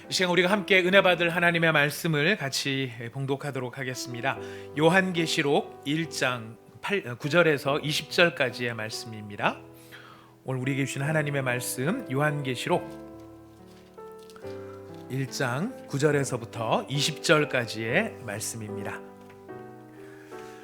이 시간 우리가 함께 은혜 받을 하나님의 말씀을 같이 봉독하도록 하겠습니다. 요한계시록 1장 9절에서 20절까지의 말씀입니다. 오늘 우리에게 주신 하나님의 말씀 요한계시록 1장 9절에서부터 20절까지의 말씀입니다.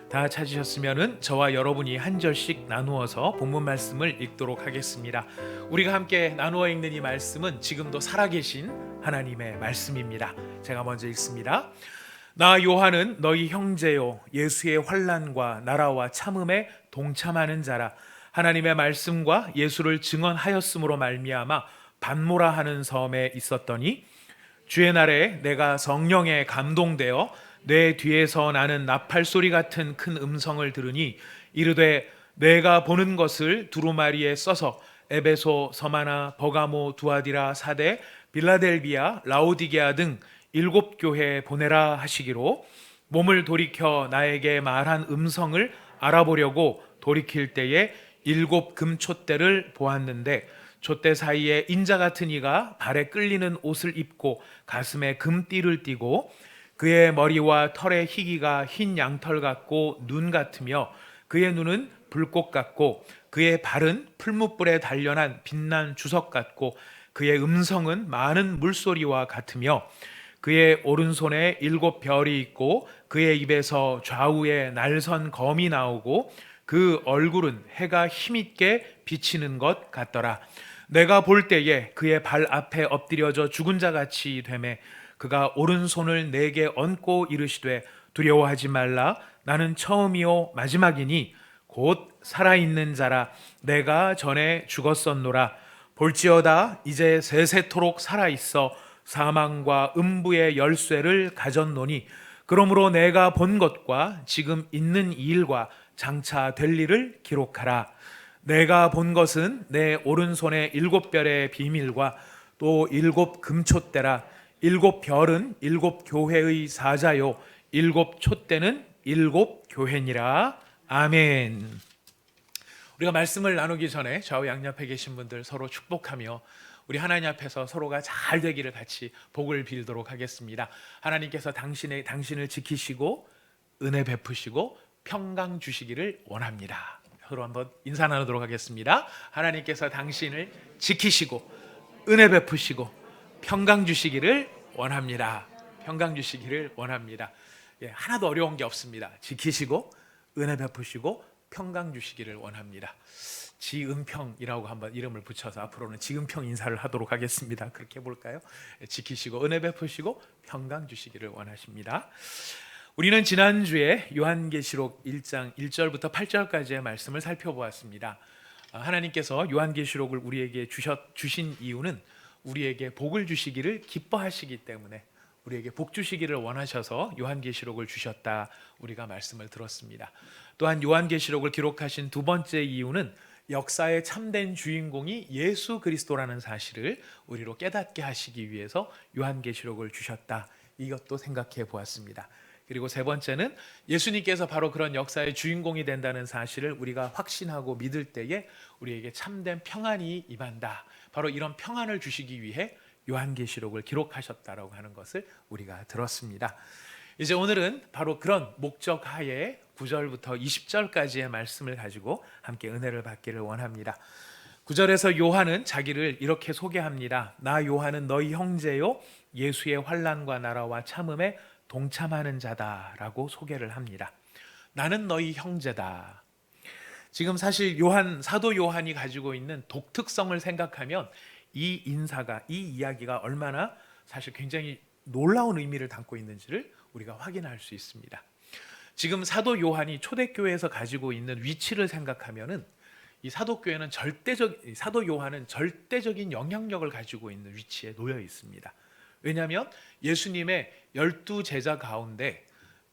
다 찾으셨으면 저와 여러분이 한 절씩 나누어서 본문 말씀을 읽도록 하겠습니다. 우리가 함께 나누어 읽는 이 말씀은 지금도 살아계신 하나님의 말씀입니다. 제가 먼저 읽습니다. 나 요한은 너희 형제요 예수의 환난과 나라와 참음에 동참하는 자라. 하나님의 말씀과 예수를 증언하였으므로 말미암아 반모라 하는 섬에 있었더니 주의 날에 내가 성령에 감동되어 내 뒤에서 나는 나팔 소리 같은 큰 음성을 들으니 이르되 내가 보는 것을 두루마리에 써서 에베소, 서마나, 버가모, 두아디라, 사데, 빌라델비아, 라오디게아 등 7교회에 보내라 하시기로 몸을 돌이켜 나에게 말한 음성을 알아보려고 돌이킬 때에 7 금촛대를 보았는데 촛대 사이에 인자 같은 이가 발에 끌리는 옷을 입고 가슴에 금띠를 띠고 그의 머리와 털의 희기가 흰 양털 같고 눈 같으며 그의 눈은 불꽃 같고 그의 발은 풀무불에 단련한 빛난 주석 같고 그의 음성은 많은 물소리와 같으며 그의 오른손에 7 별이 있고 그의 입에서 좌우에 날선 검이 나오고 그 얼굴은 해가 힘있게 비치는 것 같더라. 내가 볼 때에 그의 발 앞에 엎드려져 죽은 자같이 되매 그가 오른손을 내게 얹고 이르시되 두려워하지 말라. 나는 처음이요 마지막이니 곧 살아있는 자라. 내가 전에 죽었었노라. 볼지어다 이제 세세토록 살아있어 사망과 음부의 열쇠를 가졌노니 그러므로 내가 본 것과 지금 있는 일과 장차 될 일을 기록하라. 내가 본 것은 내 오른손의 7 별의 비밀과 또 7 금촛대라. 7 별은 7 교회의 사자요 7 촛대는 7 교회니라. 아멘. 우리가 말씀을 나누기 전에 좌우 양옆에 계신 분들 서로 축복하며 우리 하나님 앞에서 서로가 잘 되기를 같이 복을 빌도록 하겠습니다. 하나님께서 당신을 지키시고 은혜 베푸시고 평강 주시기를 원합니다. 서로 한번 인사 나누도록 하겠습니다. 하나님께서 당신을 지키시고 은혜 베푸시고 평강 주시기를 원합니다. 평강 주시기를 원합니다. 하나도 어려운 게 없습니다. 지키시고 은혜 베푸시고 평강 주시기를 원합니다. 지은평이라고 한번 이름을 붙여서 앞으로는 지은평 인사를 하도록 하겠습니다. 그렇게 해볼까요? 지키시고 은혜 베푸시고 평강 주시기를 원하십니다. 우리는 지난주에 요한계시록 1장 1절부터 8절까지의 말씀을 살펴보았습니다. 하나님께서 요한계시록을 우리에게 주신 이유는 우리에게 복을 주시기를 기뻐하시기 때문에 우리에게 복 주시기를 원하셔서 요한계시록을 주셨다 우리가 말씀을 들었습니다. 또한 요한계시록을 기록하신 두 번째 이유는 역사의 참된 주인공이 예수 그리스도라는 사실을 우리로 깨닫게 하시기 위해서 요한계시록을 주셨다. 이것도 생각해 보았습니다. 그리고 세 번째는 예수님께서 바로 그런 역사의 주인공이 된다는 사실을 우리가 확신하고 믿을 때에 우리에게 참된 평안이 임한다. 바로 이런 평안을 주시기 위해 요한계시록을 기록하셨다라고 하는 것을 우리가 들었습니다. 이제 오늘은 바로 그런 목적 하에 9절부터 20절까지의 말씀을 가지고 함께 은혜를 받기를 원합니다. 9절에서 요한은 자기를 이렇게 소개합니다. 나 요한은 너희 형제요 예수의 환난과 나라와 참음에 동참하는 자다라고 소개를 합니다. 나는 너희 형제다. 지금 사실 사도 요한이 가지고 있는 독특성을 생각하면 이 이야기가 얼마나 사실 굉장히 놀라운 의미를 담고 있는지를 우리가 확인할 수 있습니다. 지금 사도 요한이 초대교회에서 가지고 있는 위치를 생각하면은 이 사도 요한은 절대적인 영향력을 가지고 있는 위치에 놓여 있습니다. 왜냐하면 예수님의 12제자 가운데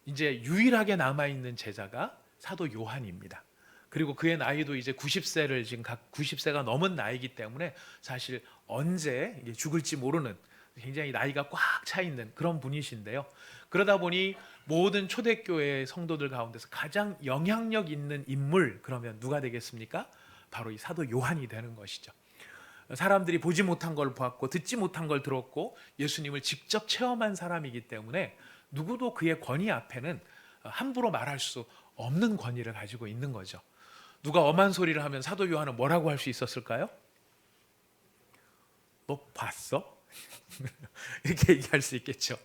이제 유일하게 남아있는 제자가 사도 요한입니다. 그리고 그의 나이도 이제 90세가 넘은 나이기 때문에 사실 언제 죽을지 모르는 굉장히 나이가 꽉 차 있는 그런 분이신데요. 그러다 보니 모든 초대교회 성도들 가운데서 가장 영향력 있는 인물, 그러면 누가 되겠습니까? 바로 이 사도 요한이 되는 것이죠. 사람들이 보지 못한 걸 보았고 듣지 못한 걸 들었고 예수님을 직접 체험한 사람이기 때문에 누구도 그의 권위 앞에는 함부로 말할 수 없는 권위를 가지고 있는 거죠. 누가 엄한 소리를 하면 사도 요한은 뭐라고 할 수 있었을까요? 너 봤어? 이렇게 얘기할 수 있겠죠.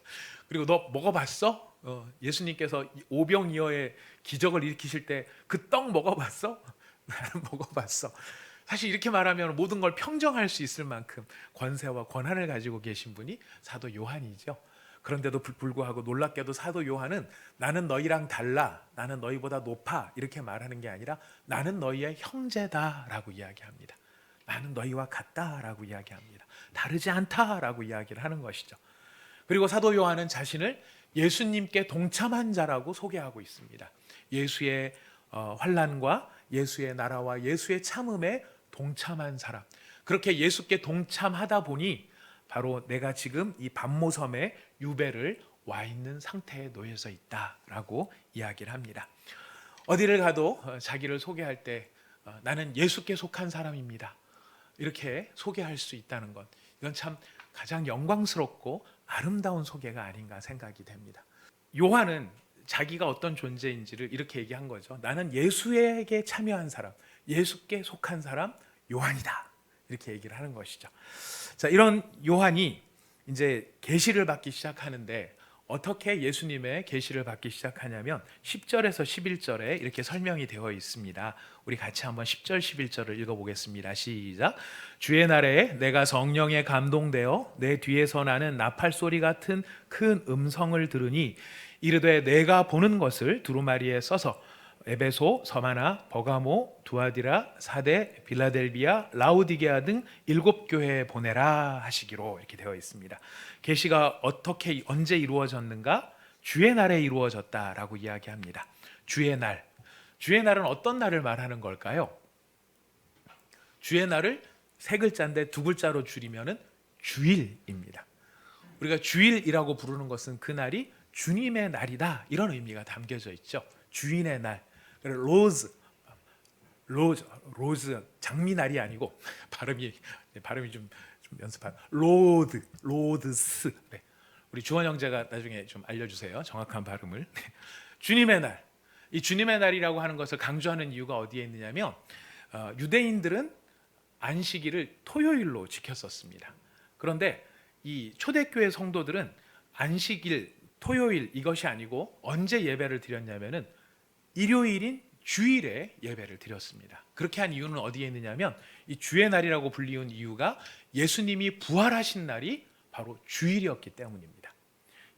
그리고 너 먹어봤어? 예수님께서 오병이어의 기적을 일으키실 때 그 떡 먹어봤어? 나는 먹어봤어. 사실 이렇게 말하면 모든 걸 평정할 수 있을 만큼 권세와 권한을 가지고 계신 분이 사도 요한이죠. 그런데도 불구하고 놀랍게도 사도 요한은 나는 너희랑 달라, 나는 너희보다 높아 이렇게 말하는 게 아니라 나는 너희의 형제다라고 이야기합니다. 나는 너희와 같다라고 이야기합니다. 다르지 않다라고 이야기를 하는 것이죠. 그리고 사도 요한은 자신을 예수님께 동참한 자라고 소개하고 있습니다. 예수의 환난과 예수의 나라와 예수의 참음에 동참한 사람. 그렇게 예수께 동참하다 보니 바로 내가 지금 이 반모섬의 유배를 와 있는 상태에 놓여져 있다라고 이야기를 합니다. 어디를 가도 자기를 소개할 때 나는 예수께 속한 사람입니다. 이렇게 소개할 수 있다는 것. 이건 참 가장 영광스럽고 아름다운 소개가 아닌가 생각이 됩니다. 요한은 자기가 어떤 존재인지를 이렇게 얘기한 거죠. 나는 예수에게 참여한 사람, 예수께 속한 사람 요한이다. 이렇게 얘기를 하는 것이죠. 자, 이런 요한이 이제 계시를 받기 시작하는데 어떻게 예수님의 계시를 받기 시작하냐면 10절에서 11절에 이렇게 설명이 되어 있습니다. 우리 같이 한번 10절 11절을 읽어보겠습니다. 시작. 주의 날에 내가 성령에 감동되어 내 뒤에서 나는 나팔 소리 같은 큰 음성을 들으니 이르되 내가 보는 것을 두루마리에 써서 에베소, 서마나, 버가모, 두아디라, 사데, 빌라델비아, 라우디게아 등 7교회에 보내라 하시기로 이렇게 되어 있습니다. 계시가 어떻게 언제 이루어졌는가? 주의 날에 이루어졌다라고 이야기합니다. 주의 날. 주의 날은 어떤 날을 말하는 걸까요? 주의 날을 세 글자인데 두 글자로 줄이면은 주일입니다. 우리가 주일이라고 부르는 것은 그 날이 주님의 날이다 이런 의미가 담겨져 있죠. 주인의 날. 로즈 장미날이 아니고 발음이 좀 연습한 로드스. 네. 우리 주원 형제가 나중에 좀 알려주세요. 정확한 발음을. 네. 주님의 날. 이 주님의 날이라고 하는 것을 강조하는 이유가 어디에 있느냐면 유대인들은 안식일을 토요일로 지켰었습니다. 그런데 이 초대교회 성도들은 안식일 토요일 이것이 아니고 언제 예배를 드렸냐면은 일요일인 주일에 예배를 드렸습니다. 그렇게 한 이유는 어디에 있느냐면 이 주의 날이라고 불리운 이유가 예수님이 부활하신 날이 바로 주일이었기 때문입니다.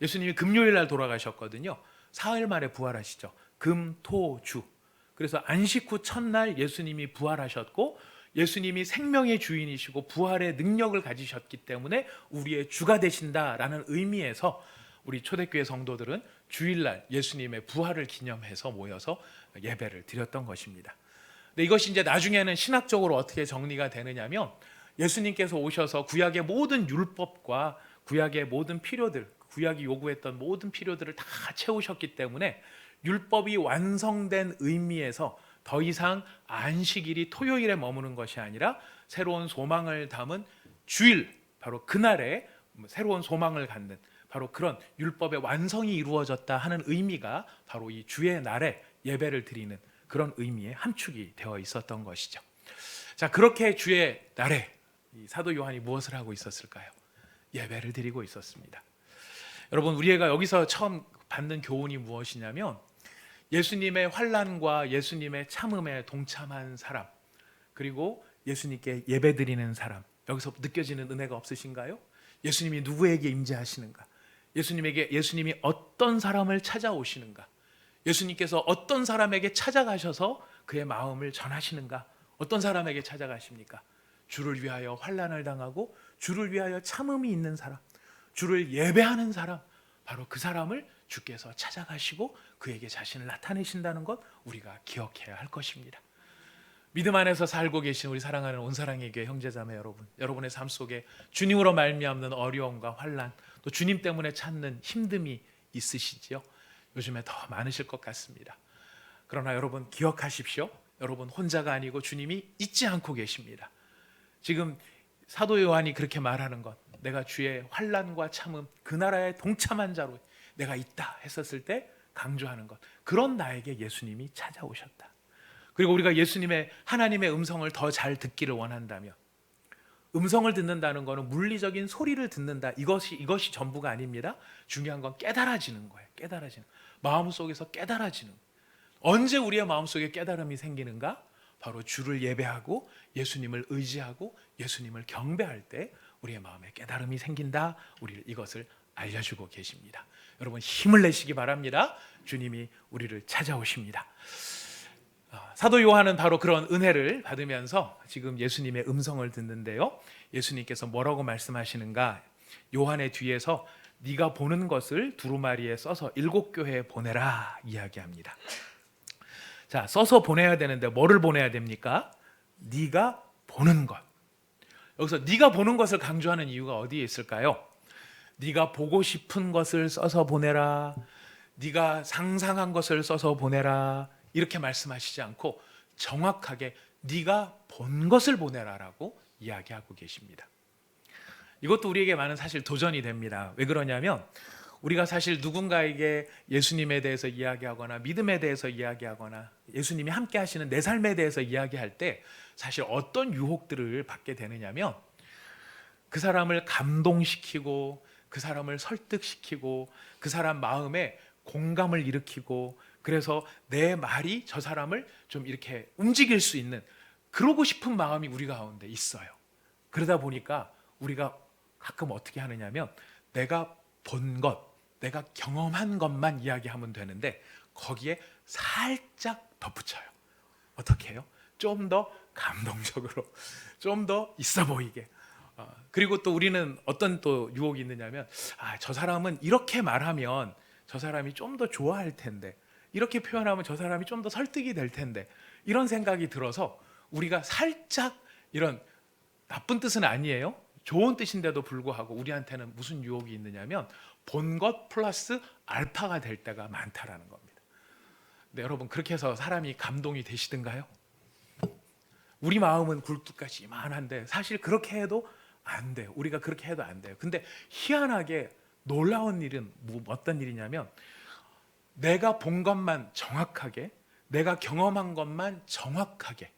예수님이 금요일 날 돌아가셨거든요. 사흘 만에 부활하시죠. 금, 토, 주. 그래서 안식 후 첫날 예수님이 부활하셨고 예수님이 생명의 주인이시고 부활의 능력을 가지셨기 때문에 우리의 주가 되신다라는 의미에서 우리 초대교회 성도들은 주일날 예수님의 부활을 기념해서 모여서 예배를 드렸던 것입니다. 근데 이것이 이제 나중에는 신학적으로 어떻게 정리가 되느냐면 예수님께서 오셔서 구약의 모든 율법과 구약의 모든 필요들, 구약이 요구했던 모든 필요들을 다 채우셨기 때문에 율법이 완성된 의미에서 더 이상 안식일이 토요일에 머무는 것이 아니라 새로운 소망을 담은 주일, 바로 그날에 새로운 소망을 갖는 바로 그런 율법의 완성이 이루어졌다 하는 의미가 바로 이 주의 날에 예배를 드리는 그런 의미의 함축이 되어 있었던 것이죠. 자, 그렇게 주의 날에 이 사도 요한이 무엇을 하고 있었을까요? 예배를 드리고 있었습니다. 여러분, 우리가 여기서 처음 받는 교훈이 무엇이냐면 예수님의 환난과 예수님의 참음에 동참한 사람, 그리고 예수님께 예배드리는 사람, 여기서 느껴지는 은혜가 없으신가요? 예수님이 누구에게 임재하시는가? 예수님이 어떤 사람을 찾아오시는가? 예수님께서 어떤 사람에게 찾아가셔서 그의 마음을 전하시는가? 어떤 사람에게 찾아가십니까? 주를 위하여 환난을 당하고 주를 위하여 참음이 있는 사람, 주를 예배하는 사람, 바로 그 사람을 주께서 찾아가시고 그에게 자신을 나타내신다는 것 우리가 기억해야 할 것입니다. 믿음 안에서 살고 계신 우리 사랑하는 온사랑의 교회 형제자매 여러분, 여러분의 삶 속에 주님으로 말미암는 어려움과 환난, 또 주님 때문에 찾는 힘듦이 있으시지요? 요즘에 더 많으실 것 같습니다. 그러나 여러분 기억하십시오. 여러분 혼자가 아니고 주님이 잊지 않고 계십니다. 지금 사도 요한이 그렇게 말하는 것, 내가 주의 환난과 참음 그 나라에 동참한 자로 내가 있다 했었을 때 강조하는 것, 그런 나에게 예수님이 찾아오셨다. 그리고 우리가 예수님의 하나님의 음성을 더 잘 듣기를 원한다면, 음성을 듣는다는 것은 물리적인 소리를 듣는다, 이것이 전부가 아닙니다. 중요한 건 깨달아지는 거예요. 깨달아지는, 마음속에서 깨달아지는. 언제 우리의 마음속에 깨달음이 생기는가? 바로 주를 예배하고 예수님을 의지하고 예수님을 경배할 때 우리의 마음에 깨달음이 생긴다. 우리를 이것을 알려주고 계십니다. 여러분, 힘을 내시기 바랍니다. 주님이 우리를 찾아오십니다. 사도 요한은 바로 그런 은혜를 받으면서 지금 예수님의 음성을 듣는데요, 예수님께서 뭐라고 말씀하시는가? 요한의 뒤에서 네가 보는 것을 두루마리에 써서 7교회에 보내라 이야기합니다. 자, 써서 보내야 되는데 뭐를 보내야 됩니까? 네가 보는 것. 여기서 네가 보는 것을 강조하는 이유가 어디에 있을까요? 네가 보고 싶은 것을 써서 보내라, 네가 상상한 것을 써서 보내라, 이렇게 말씀하시지 않고 정확하게 네가 본 것을 보내라라고 이야기하고 계십니다. 이것도 우리에게 많은 사실 도전이 됩니다. 왜 그러냐면 우리가 사실 누군가에게 예수님에 대해서 이야기하거나 믿음에 대해서 이야기하거나 예수님이 함께 하시는 내 삶에 대해서 이야기할 때 사실 어떤 유혹들을 받게 되느냐면, 그 사람을 감동시키고 그 사람을 설득시키고 그 사람 마음에 공감을 일으키고, 그래서 내 말이 저 사람을 좀 이렇게 움직일 수 있는, 그러고 싶은 마음이 우리 가운데 있어요. 그러다 보니까 우리가 가끔 어떻게 하느냐면 내가 본 것, 내가 경험한 것만 이야기하면 되는데 거기에 살짝 덧붙여요. 어떻게 해요? 좀 더 감동적으로, 좀 더 있어 보이게. 그리고 또 우리는 어떤 또 유혹이 있느냐면, 저 사람은 이렇게 말하면 저 사람이 좀 더 좋아할 텐데, 이렇게 표현하면 저 사람이 좀 더 설득이 될 텐데, 이런 생각이 들어서 우리가 살짝, 이런 나쁜 뜻은 아니에요, 좋은 뜻인데도 불구하고 우리한테는 무슨 유혹이 있느냐면 본 것 플러스 알파가 될 때가 많다라는 겁니다. 근데 여러분, 그렇게 해서 사람이 감동이 되시던가요? 우리 마음은 굴뚝같이 이만한데 사실 그렇게 해도 안 돼요. 우리가 그렇게 해도 안 돼요. 근데 희한하게 놀라운 일은 어떤 일이냐면, 내가 본 것만 정확하게, 내가 경험한 것만 정확하게,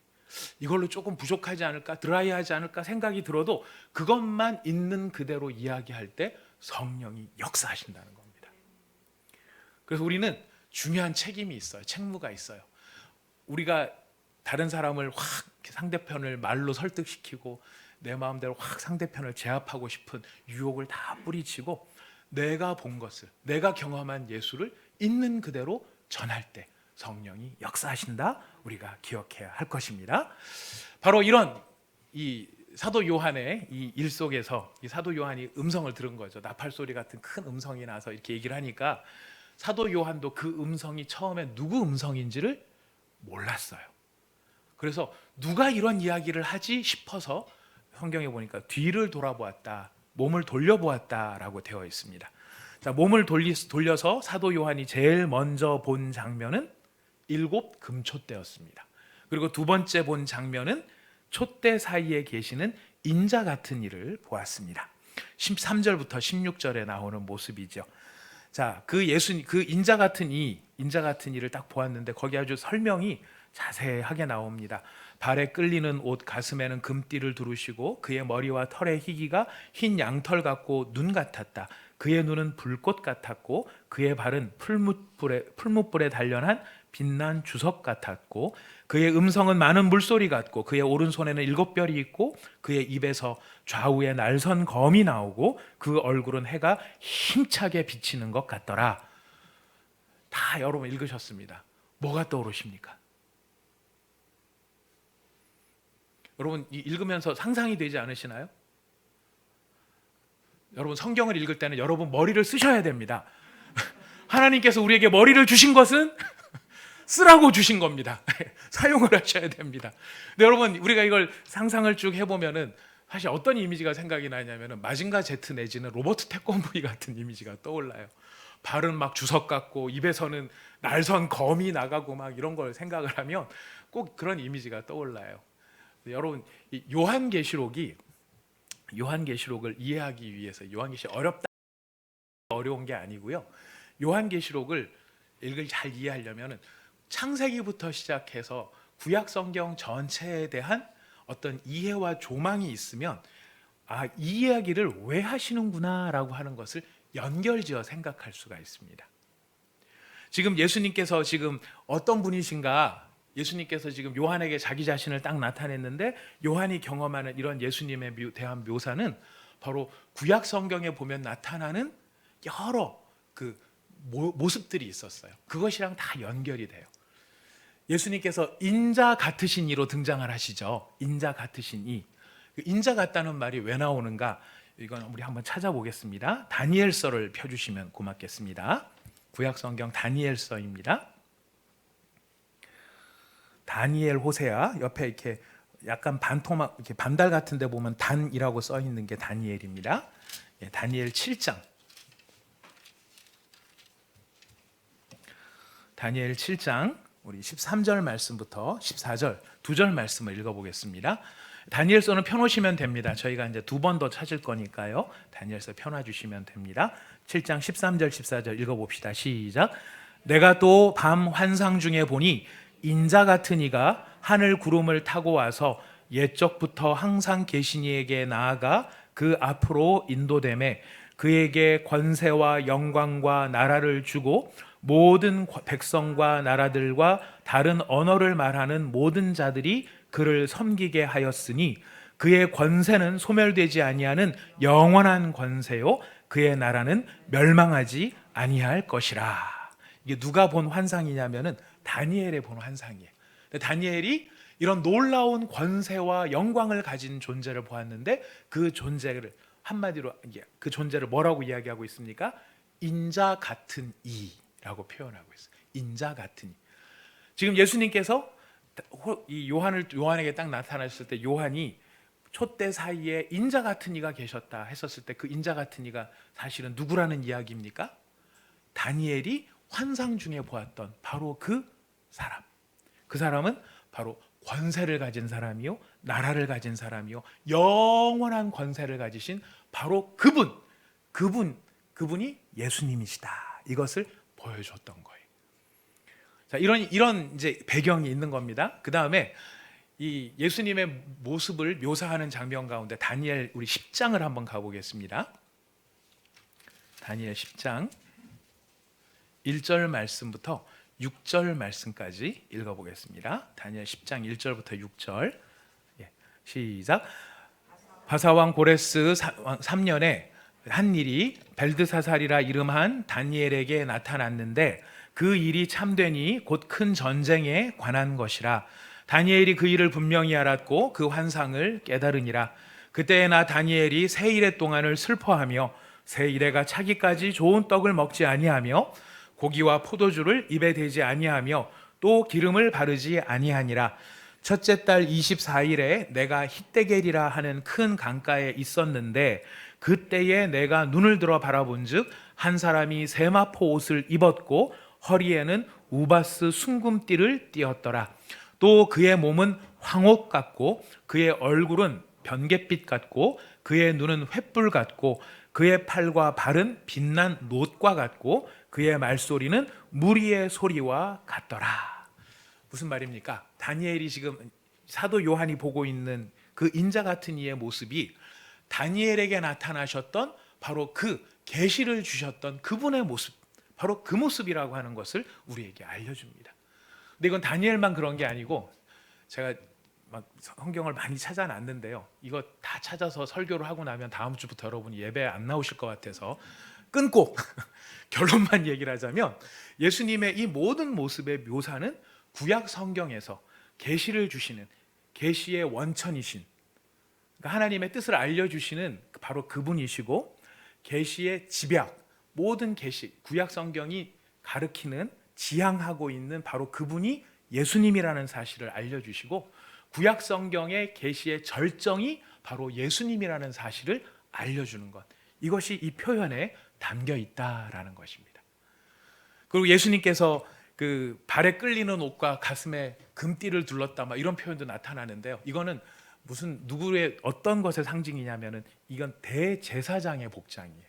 이걸로 조금 부족하지 않을까, 드라이하지 않을까 생각이 들어도 그것만 있는 그대로 이야기할 때 성령이 역사하신다는 겁니다. 그래서 우리는 중요한 책임이 있어요. 책무가 있어요. 우리가 다른 사람을 확 상대편을 말로 설득시키고 내 마음대로 확 상대편을 제압하고 싶은 유혹을 다 뿌리치고 내가 본 것을, 내가 경험한 예수를 있는 그대로 전할 때 성령이 역사하신다, 우리가 기억해야 할 것입니다. 바로 이런 이 사도 요한의 이 일 속에서 이 사도 요한이 음성을 들은 거죠. 나팔 소리 같은 큰 음성이 나서 이렇게 얘기를 하니까 사도 요한도 그 음성이 처음에 누구 음성인지를 몰랐어요. 그래서 누가 이런 이야기를 하지 싶어서 성경에 보니까 뒤를 돌아보았다, 몸을 돌려보았다라고 되어 있습니다. 자, 몸을 돌려서 사도 요한이 제일 먼저 본 장면은 7 금촛대였습니다. 그리고 두 번째 본 장면은 촛대 사이에 계시는 인자 같은 이를 보았습니다. 13절부터 16절에 나오는 모습이죠. 자, 그 인자 같은 이를 딱 보았는데 거기 아주 설명이 자세하게 나옵니다. 발에 끌리는 옷, 가슴에는 금띠를 두르시고 그의 머리와 털의 희기가 흰 양털 같고 눈 같았다. 그의 눈은 불꽃 같았고 그의 발은 풀무불에 단련한 빛난 주석 같았고 그의 음성은 많은 물소리 같고 그의 오른손에는 7별이 있고 그의 입에서 좌우에 날선 검이 나오고 그 얼굴은 해가 힘차게 비치는 것 같더라. 다 여러분 읽으셨습니다. 뭐가 떠오르십니까? 여러분 읽으면서 상상이 되지 않으시나요? 여러분 성경을 읽을 때는 여러분 머리를 쓰셔야 됩니다. 하나님께서 우리에게 머리를 주신 것은 쓰라고 주신 겁니다. 사용을 하셔야 됩니다. 근데 여러분 우리가 이걸 상상을 쭉 해보면은 사실 어떤 이미지가 생각이 나냐면은 마징가 제트 내지는 로버트 태권브이 같은 이미지가 떠올라요. 발은 막 주석 같고 입에서는 날선 검이 나가고 막 이런 걸 생각을 하면 꼭 그런 이미지가 떠올라요. 여러분 이 요한계시록이 요한계시록을 이해하기 위해서 요한계시록 어려운 게 아니고요. 요한계시록을 잘 이해하려면 창세기부터 시작해서 구약 성경 전체에 대한 어떤 이해와 조망이 있으면 이 이야기를 왜 하시는구나라고 하는 것을 연결지어 생각할 수가 있습니다. 지금 예수님께서 지금 어떤 분이신가? 예수님께서 지금 요한에게 자기 자신을 딱 나타냈는데 요한이 경험하는 이런 예수님에 대한 묘사는 바로 구약 성경에 보면 나타나는 여러 그 모습들이 있었어요. 그것이랑 다 연결이 돼요. 예수님께서 인자 같으신 이로 등장을 하시죠. 인자 같으신 이. 인자 같다는 말이 왜 나오는가? 이건 우리 한번 찾아보겠습니다. 다니엘서를 펴주시면 고맙겠습니다. 구약 성경 다니엘서입니다. 다니엘 호세아 옆에 이렇게 약간 반토막 이렇게 반달 같은데 보면 단이라고 써 있는 게 다니엘입니다. 다니엘 7장. 다니엘 7장 우리 13절 말씀부터 14절 두 절 말씀을 읽어보겠습니다. 다니엘서는 펴놓으시면 됩니다. 저희가 이제 두 번 더 찾을 거니까요. 다니엘서 펴놔주시면 됩니다. 7장 13절 14절 읽어봅시다. 시작. 내가 또 밤 환상 중에 보니 인자 같은 이가 하늘 구름을 타고 와서 옛적부터 항상 계신 이에게 나아가 그 앞으로 인도되매 그에게 권세와 영광과 나라를 주고 모든 백성과 나라들과 다른 언어를 말하는 모든 자들이 그를 섬기게 하였으니 그의 권세는 소멸되지 아니하는 영원한 권세요 그의 나라는 멸망하지 아니할 것이라. 이게 누가 본 환상이냐면은 다니엘의 본 환상이에요. 다니엘이 이런 놀라운 권세와 영광을 가진 존재를 보았는데 그 존재를 한마디로 그 존재를 뭐라고 이야기하고 있습니까? 인자 같은 이라고 표현하고 있어요. 인자 같은 이. 지금 예수님께서 이 요한에게 딱 나타나셨을 때 요한이 촛대 사이에 인자 같은 이가 계셨다 했었을 때 그 인자 같은 이가 사실은 누구라는 이야기입니까? 다니엘이 환상 중에 보았던 바로 그 사람. 그 사람은 바로 권세를 가진 사람이요, 나라를 가진 사람이요, 영원한 권세를 가지신 바로 그분이 예수님이시다. 이것을 보여줬던 거예요. 자, 이런 이제 배경이 있는 겁니다. 그 다음에 이 예수님의 모습을 묘사하는 장면 가운데 다니엘 우리 10장을 한번 가보겠습니다. 다니엘 10장 1절 말씀부터 6절 말씀까지 읽어보겠습니다. 다니엘 10장 1절부터 6절. 시작. 바사왕 고레스 3년에 한 일이 벨드사살이라 이름한 다니엘에게 나타났는데 그 일이 참되니 곧 큰 전쟁에 관한 것이라. 다니엘이 그 일을 분명히 알았고 그 환상을 깨달으니라. 그때에 나 다니엘이 세 일의 동안을 슬퍼하며 세 일에가 차기까지 좋은 떡을 먹지 아니하며 고기와 포도주를 입에 대지 아니하며 또 기름을 바르지 아니하니라. 첫째 달 24일에 내가 히데겔이라 하는 큰 강가에 있었는데 그때에 내가 눈을 들어 바라본즉 한 사람이 세마포 옷을 입었고 허리에는 우바스 순금띠를 띠었더라. 또 그의 몸은 황옥 같고 그의 얼굴은 변갯빛 같고 그의 눈은 횃불 같고 그의 팔과 발은 빛난 놋과 같고 그의 말소리는 무리의 소리와 같더라. 무슨 말입니까? 다니엘이 지금 사도 요한이 보고 있는 그 인자 같은 이의 모습이 다니엘에게 나타나셨던 바로 그 계시를 주셨던 그분의 모습, 바로 그 모습이라고 하는 것을 우리에게 알려줍니다. 근데 이건 다니엘만 그런 게 아니고 제가 막 성경을 많이 찾아놨는데요. 이거 다 찾아서 설교를 하고 나면 다음 주부터 여러분이 예배 안 나오실 것 같아서 끊고 결론만 얘기를 하자면 예수님의 이 모든 모습의 묘사는 구약 성경에서 계시를 주시는 계시의 원천이신 그러니까 하나님의 뜻을 알려주시는 바로 그분이시고 계시의 집약 모든 계시 구약 성경이 가르치는 지향하고 있는 바로 그분이 예수님이라는 사실을 알려주시고 구약 성경의 계시의 절정이 바로 예수님이라는 사실을 알려주는 것 이것이 이 표현에 담겨 있다라는 것입니다. 그리고 예수님께서 그 발에 끌리는 옷과 가슴에 금띠를 둘렀다 막 이런 표현도 나타나는데요. 이거는 무슨 누구의 어떤 것의 상징이냐면은 이건 대제사장의 복장이에요.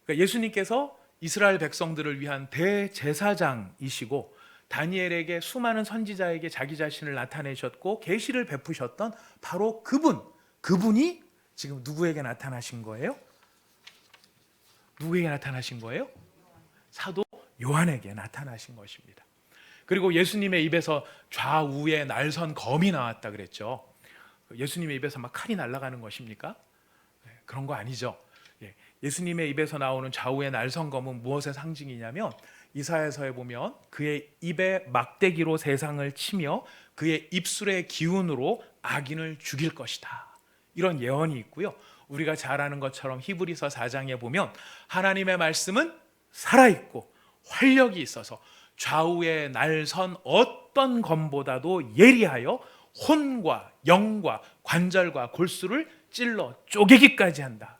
그러니까 예수님께서 이스라엘 백성들을 위한 대제사장이시고 다니엘에게 수많은 선지자에게 자기 자신을 나타내셨고 계시를 베푸셨던 바로 그분이 지금 누구에게 나타나신 거예요? 누구에게 나타나신 거예요? 사도 요한에게 나타나신 것입니다. 그리고 예수님의 입에서 좌우에 날선 검이 나왔다 그랬죠. 예수님의 입에서 막 칼이 날아가는 것입니까? 그런 거 아니죠. 예수님의 입에서 나오는 좌우의 날선 검은 무엇의 상징이냐면 이사야서에 보면 그의 입에 막대기로 세상을 치며 그의 입술의 기운으로 악인을 죽일 것이다. 이런 예언이 있고요. 우리가 잘 아는 것처럼 히브리서 4장에 보면 하나님의 말씀은 살아있고 활력이 있어서 좌우에 날선 어떤 검보다도 예리하여 혼과 영과 관절과 골수를 찔러 쪼개기까지 한다.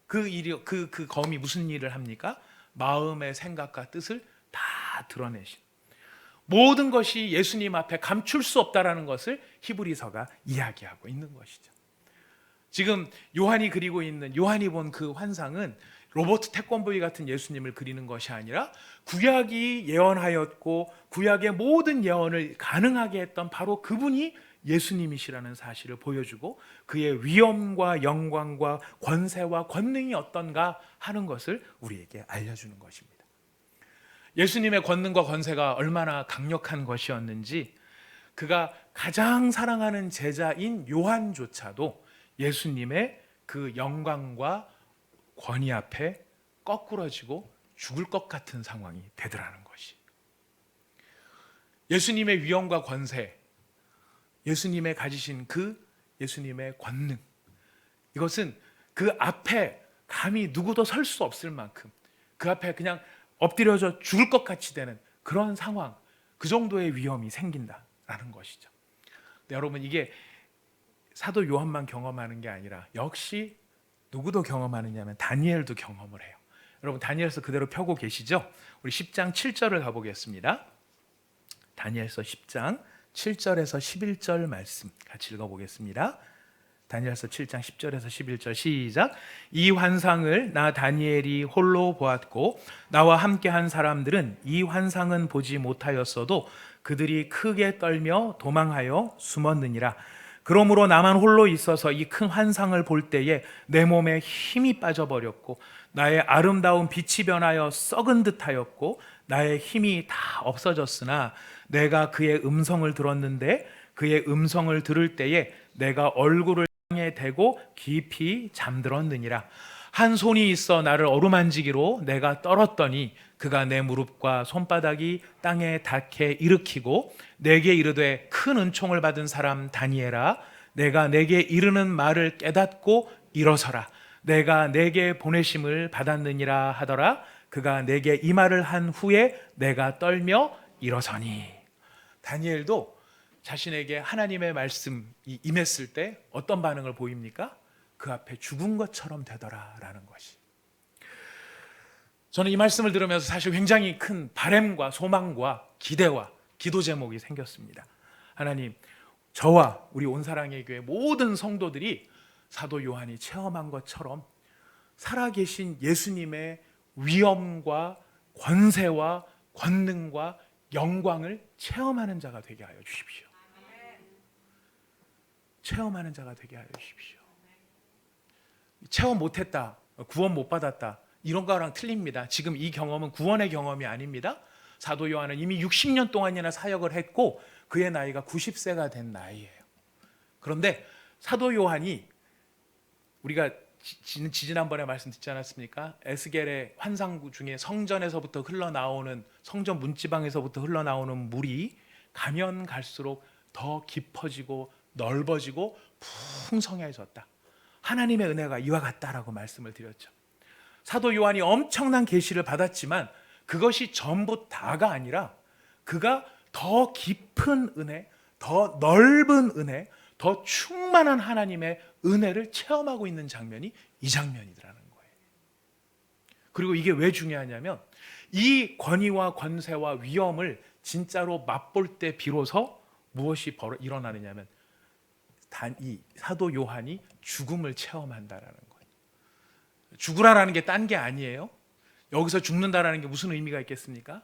그 검이 무슨 일을 합니까? 마음의 생각과 뜻을 다 드러내신 모든 것이 예수님 앞에 감출 수 없다라는 것을 히브리서가 이야기하고 있는 것이죠. 지금 요한이 본 그 환상은 로버트 태권브이 같은 예수님을 그리는 것이 아니라 구약이 예언하였고 구약의 모든 예언을 가능하게 했던 바로 그분이 예수님이시라는 사실을 보여주고 그의 위엄과 영광과 권세와 권능이 어떤가 하는 것을 우리에게 알려주는 것입니다. 예수님의 권능과 권세가 얼마나 강력한 것이었는지 그가 가장 사랑하는 제자인 요한조차도 예수님의 그 영광과 권위 앞에 거꾸러지고 죽을 것 같은 상황이 되더라는 것이. 예수님의 위엄과 권세, 예수님의 가지신 그 예수님의 권능, 이것은 그 앞에 감히 누구도 설 수 없을 만큼 그 앞에 그냥 엎드려져 죽을 것 같이 되는 그런 상황, 그 정도의 위험이 생긴다라는 것이죠. 여러분, 이게 사도 요한만 경험하는 게 아니라 역시 누구도 경험하느냐면 다니엘도 경험을 해요. 여러분, 다니엘서 그대로 펴고 계시죠? 우리 10장 7절을 가보겠습니다. 다니엘서 10장 7절에서 11절 말씀 같이 읽어보겠습니다. 다니엘서 7장 10절에서 11절 시작. 이 환상을 나 다니엘이 홀로 보았고 나와 함께한 사람들은 이 환상은 보지 못하였어도 그들이 크게 떨며 도망하여 숨었느니라. 그러므로 나만 홀로 있어서 이 큰 환상을 볼 때에 내 몸에 힘이 빠져버렸고 나의 아름다운 빛이 변하여 썩은 듯하였고 나의 힘이 다 없어졌으나 내가 그의 음성을 들었는데 그의 음성을 들을 때에 내가 얼굴을 땅에 대고 깊이 잠들었느니라. 한 손이 있어 나를 어루만지기로 내가 떨었더니 그가 내 무릎과 손바닥이 땅에 닿게 일으키고 내게 이르되 큰 은총을 받은 사람 다니엘아, 내가 내게 이르는 말을 깨닫고 일어서라. 내가 내게 보내심을 받았느니라 하더라. 그가 내게 이 말을 한 후에 내가 떨며 일어서니. 다니엘도 자신에게 하나님의 말씀이 임했을 때 어떤 반응을 보입니까? 그 앞에 죽은 것처럼 되더라라는 것이. 저는 이 말씀을 들으면서 사실 굉장히 큰 바람과 소망과 기대와 기도 제목이 생겼습니다. 하나님, 저와 우리 온사랑의 교회 모든 성도들이 사도 요한이 체험한 것처럼 살아계신 예수님의 위엄과 권세와 권능과 영광을 체험하는 자가 되게 하여 주십시오. 체험하는 자가 되게 하여 주십시오. 체험 못했다, 구원 못 받았다, 이런 거랑 틀립니다. 지금 이 경험은 구원의 경험이 아닙니다. 사도 요한은 이미 60년 동안이나 사역을 했고 그의 나이가 90세가 된 나이예요. 그런데 사도 요한이 우리가 지난번에 말씀 듣지 않았습니까? 에스겔의 환상 중에 성전에서부터 흘러나오는, 성전 문지방에서부터 흘러나오는 물이 가면 갈수록 더 깊어지고 넓어지고 풍성해졌다. 하나님의 은혜가 이와 같다라고 말씀을 드렸죠. 사도 요한이 엄청난 계시를 받았지만 그것이 전부 다가 아니라 그가 더 깊은 은혜, 더 넓은 은혜, 더 충만한 하나님의 은혜를 체험하고 있는 장면이 이 장면이라는 거예요. 그리고 이게 왜 중요하냐면 이 권위와 권세와 위엄을 진짜로 맛볼 때 비로소 무엇이 일어나느냐면 이 사도 요한이 죽음을 체험한다라는 거예요. 죽으라라는 게 딴 게 아니에요. 여기서 죽는다라는 게 무슨 의미가 있겠습니까?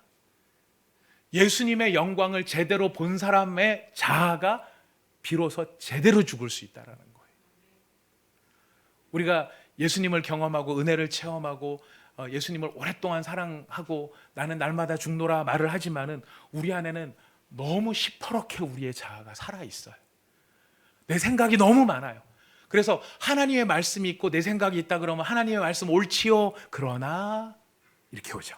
예수님의 영광을 제대로 본 사람의 자아가 비로소 제대로 죽을 수 있다라는 거예요. 우리가 예수님을 경험하고 은혜를 체험하고 예수님을 오랫동안 사랑하고 나는 날마다 죽노라 말을 하지만은 우리 안에는 너무 시퍼렇게 우리의 자아가 살아 있어요. 내 생각이 너무 많아요. 그래서 하나님의 말씀이 있고 내 생각이 있다 그러면 하나님의 말씀 옳지요. 그러나 이렇게 오죠.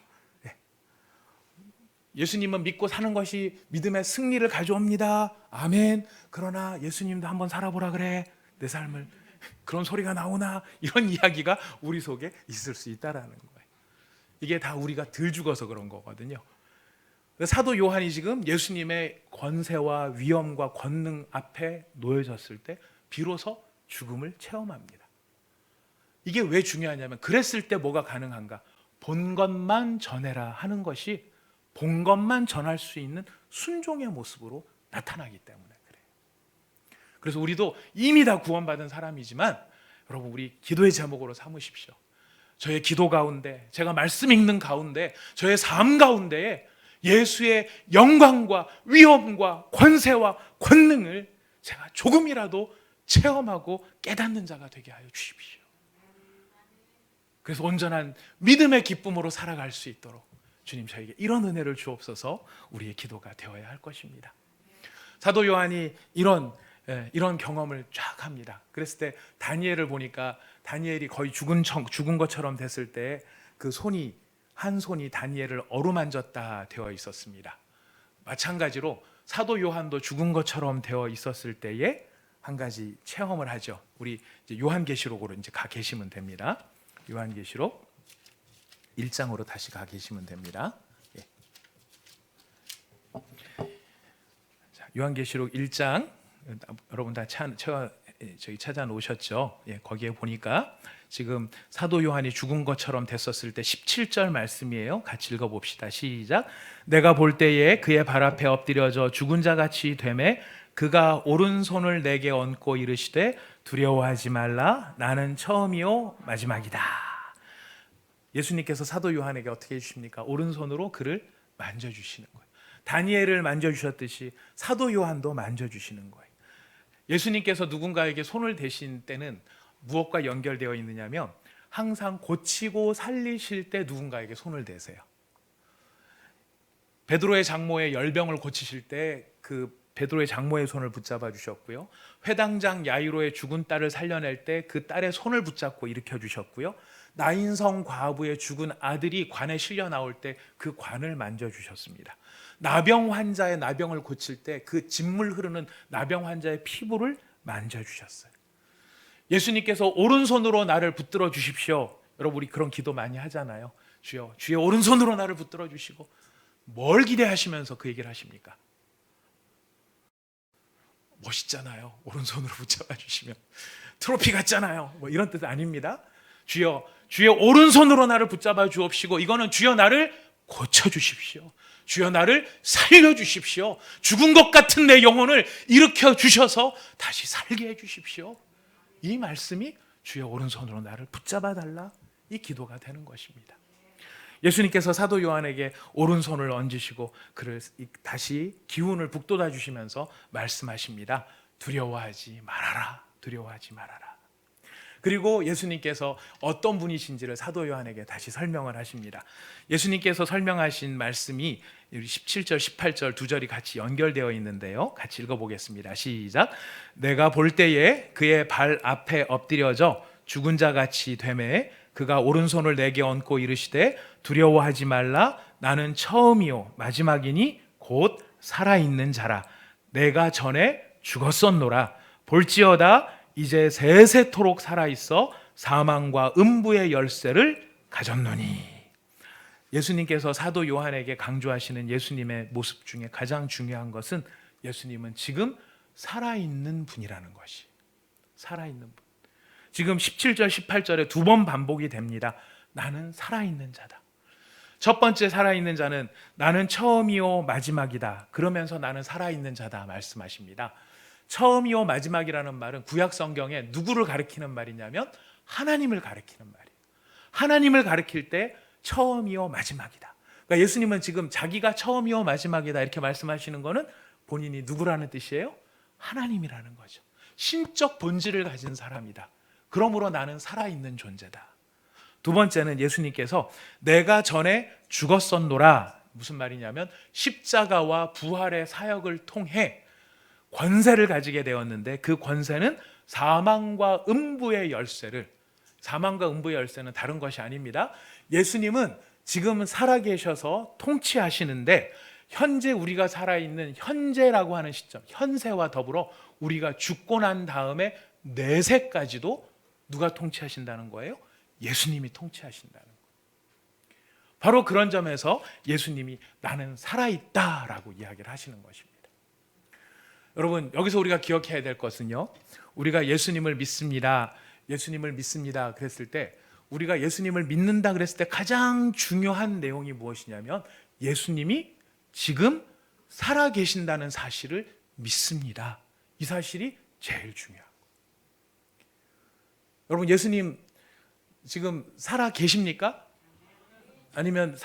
예수님은 믿고 사는 것이 믿음의 승리를 가져옵니다. 아멘. 그러나 예수님도 한번 살아보라 그래. 내 삶을. 그런 소리가 나오나? 이런 이야기가 우리 속에 있을 수 있다라는 거예요. 이게 다 우리가 덜 죽어서 그런 거거든요. 사도 요한이 지금 예수님의 권세와 위엄과 권능 앞에 놓여졌을 때 비로소 죽음을 체험합니다. 이게 왜 중요하냐면 그랬을 때 뭐가 가능한가? 본 것만 전해라 하는 것이 본 것만 전할 수 있는 순종의 모습으로 나타나기 때문에 그래요. 그래서 우리도 이미 다 구원받은 사람이지만 여러분 우리 기도의 제목으로 삼으십시오. 저의 기도 가운데, 제가 말씀 읽는 가운데, 저의 삶 가운데에 예수의 영광과 위엄과 권세와 권능을 제가 조금이라도 체험하고 깨닫는 자가 되게 하여 주십시오. 그래서 온전한 믿음의 기쁨으로 살아갈 수 있도록 주님 저에게 이런 은혜를 주옵소서. 우리의 기도가 되어야 할 것입니다. 사도 요한이 이런 경험을 쫙 합니다. 그랬을 때 다니엘을 보니까 다니엘이 거의 죽은 것처럼 됐을 때 그 한 손이 다니엘을 어루만졌다 되어 있었습니다. 마찬가지로 사도 요한도 죽은 것처럼 되어 있었을 때에 한 가지 체험을 하죠. 우리 이제 요한계시록으로 이제 가 계시면 됩니다. 요한계시록 1장으로 다시 가 계시면 됩니다. 자, 요한계시록 1장 여러분 다 찾아 놓으셨죠? 거기에 보니까 지금 사도 요한이 죽은 것처럼 됐었을 때 17절 말씀이에요. 같이 읽어봅시다. 시작. 내가 볼 때에 그의 발 앞에 엎드려져 죽은 자같이 되매 그가 오른손을 내게 얹고 이르시되 두려워하지 말라. 나는 처음이요 마지막이다. 예수님께서 사도 요한에게 어떻게 해주십니까? 오른손으로 그를 만져주시는 거예요. 다니엘을 만져주셨듯이 사도 요한도 만져주시는 거예요. 예수님께서 누군가에게 손을 대신 때는 무엇과 연결되어 있느냐면 항상 고치고 살리실 때 누군가에게 손을 대세요. 베드로의 장모의 열병을 고치실 때 그 베드로의 장모의 손을 붙잡아 주셨고요. 회당장 야이로의 죽은 딸을 살려낼 때 그 딸의 손을 붙잡고 일으켜 주셨고요. 나인성 과부의 죽은 아들이 관에 실려 나올 때 그 관을 만져 주셨습니다. 나병 환자의 나병을 고칠 때 그 진물 흐르는 나병 환자의 피부를 만져 주셨어요. 예수님께서 오른손으로 나를 붙들어 주십시오. 여러분 우리 그런 기도 많이 하잖아요. 주여, 주의 오른손으로 나를 붙들어 주시고 뭘 기대하시면서 그 얘기를 하십니까? 멋있잖아요. 오른손으로 붙잡아 주시면 트로피 같잖아요. 뭐 이런 뜻 아닙니다. 주여, 주의 오른손으로 나를 붙잡아 주옵시고 이거는 주여 나를 고쳐 주십시오. 주여 나를 살려 주십시오. 죽은 것 같은 내 영혼을 일으켜 주셔서 다시 살게 해 주십시오. 이 말씀이 주여 오른손으로 나를 붙잡아 달라, 이 기도가 되는 것입니다. 예수님께서 사도 요한에게 오른손을 얹으시고 그를 다시 기운을 북돋아 주시면서 말씀하십니다. 두려워하지 말아라. 두려워하지 말아라. 그리고 예수님께서 어떤 분이신지를 사도 요한에게 다시 설명을 하십니다. 예수님께서 설명하신 말씀이 17절, 18절 두 절이 같이 연결되어 있는데요. 같이 읽어보겠습니다. 시작. 내가 볼 때에 그의 발 앞에 엎드려져 죽은 자같이 되매 그가 오른손을 내게 얹고 이르시되 두려워하지 말라. 나는 처음이요 마지막이니 곧 살아있는 자라. 내가 전에 죽었었노라. 볼지어다 이제 세세토록 살아있어 사망과 음부의 열쇠를 가졌노니. 예수님께서 사도 요한에게 강조하시는 예수님의 모습 중에 가장 중요한 것은 예수님은 지금 살아있는 분이라는 것이. 살아있는 분. 지금 17절 18절에 두 번 반복이 됩니다. 나는 살아있는 자다. 첫 번째 살아있는 자는 나는 처음이요 마지막이다. 그러면서 나는 살아있는 자다 말씀하십니다. 처음이요 마지막이라는 말은 구약 성경에 누구를 가리키는 말이냐면 하나님을 가리키는 말이에요. 하나님을 가리킬 때 처음이요 마지막이다. 그러니까 예수님은 지금 자기가 처음이요 마지막이다 이렇게 말씀하시는 거는 본인이 누구라는 뜻이에요? 하나님이라는 거죠. 신적 본질을 가진 사람이다. 그러므로 나는 살아있는 존재다. 두 번째는 예수님께서 내가 전에 죽었었노라. 무슨 말이냐면 십자가와 부활의 사역을 통해 권세를 가지게 되었는데 그 권세는 사망과 음부의 열쇠를, 사망과 음부의 열쇠는 다른 것이 아닙니다. 예수님은 지금 살아계셔서 통치하시는데 현재 우리가 살아있는 현재라고 하는 시점, 현세와 더불어 우리가 죽고 난 다음에 내세까지도 누가 통치하신다는 거예요? 예수님이 통치하신다는 거예요. 바로 그런 점에서 예수님이 나는 살아있다라고 이야기를 하시는 것입니다. 여러분, 여기서 우리가 기억해야 될 것은요, 우리가 예수님을 믿습니다, 예수님을 믿습니다 그랬을 때, 우리가 예수님을 믿는다 그랬을 때 가장 중요한 내용이 무엇이냐면 예수님이 지금 살아계신다는 사실을 믿습니다. 이 사실이 제일 중요합니다. 여러분, 예수님 지금 살아 계십니까? 아니면